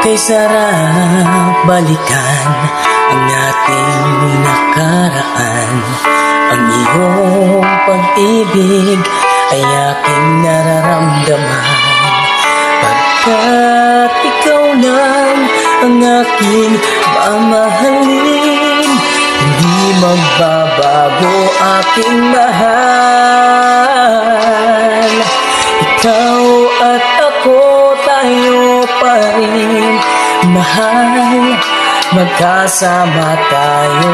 Kay sarap balikan ang ating nakaraan. Ang iyong pag-ibig ay aking nararamdaman, pagkat ikaw lang ang aking mamahalin. Hindi magbabago aking mahal. Ikaw at ako, tayo pa rin mahal. Magkasama tayo,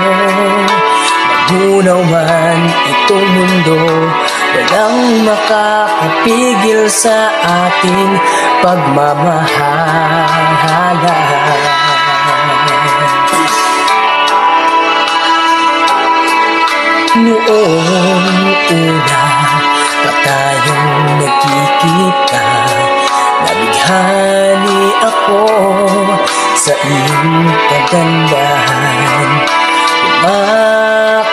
magunaw man itong mundo, walang makakapigil sa ating pagmamahalan. Noong una pa tayong nagkikita, nabighani ako sa iyong kagandahan.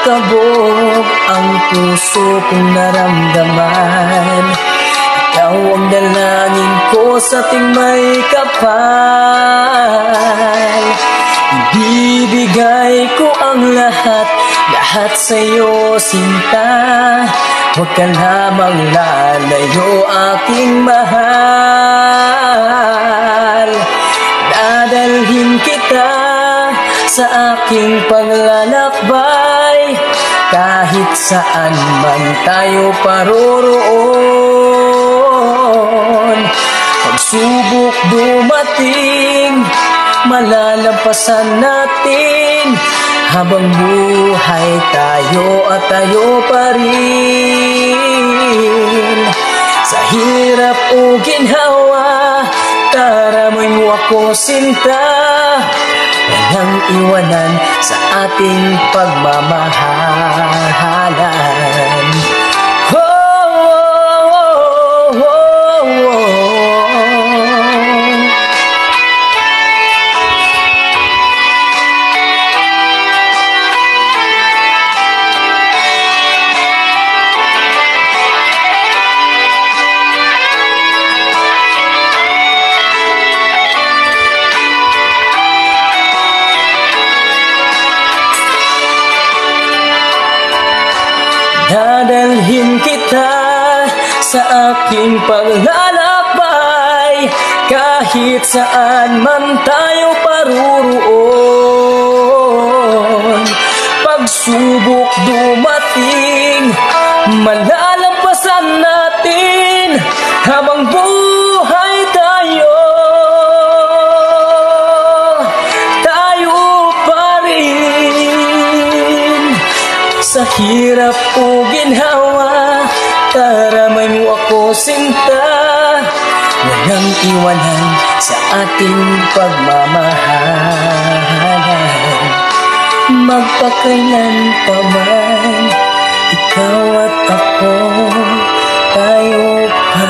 Kumakabog ang puso kong naramdaman. Ikaw ang dalangin ko sa tuwing may kapal. Ibibigay ko ang lahat sa'yo, sinta. Huwag ka lamang lalayo, aking mahal. Dadalhin kita sa aking paglalakbay, kahit saan man tayo paroroon. Pagsubok dumating, malalampasan natin. Habang buhay tayo at tayo pa rin. Sa hirap o ginhawa, taramoy mo ako, sinta. Walang iwanan sa ating pagmamahalan. Oh, oh, oh, oh, oh. Dadalhin kita sa aking paglalakbay, kahit saan man tayo paroroon. Pagsubok dumating, malalampasan natin. Habang buhay tayo, tayo pa rin. Sa hirap o ginhawa, taramay mo ako, sinta. Walang iwanan sa ating pagmamahalan. Magpakailan pa man, ikaw at ako, tayo pa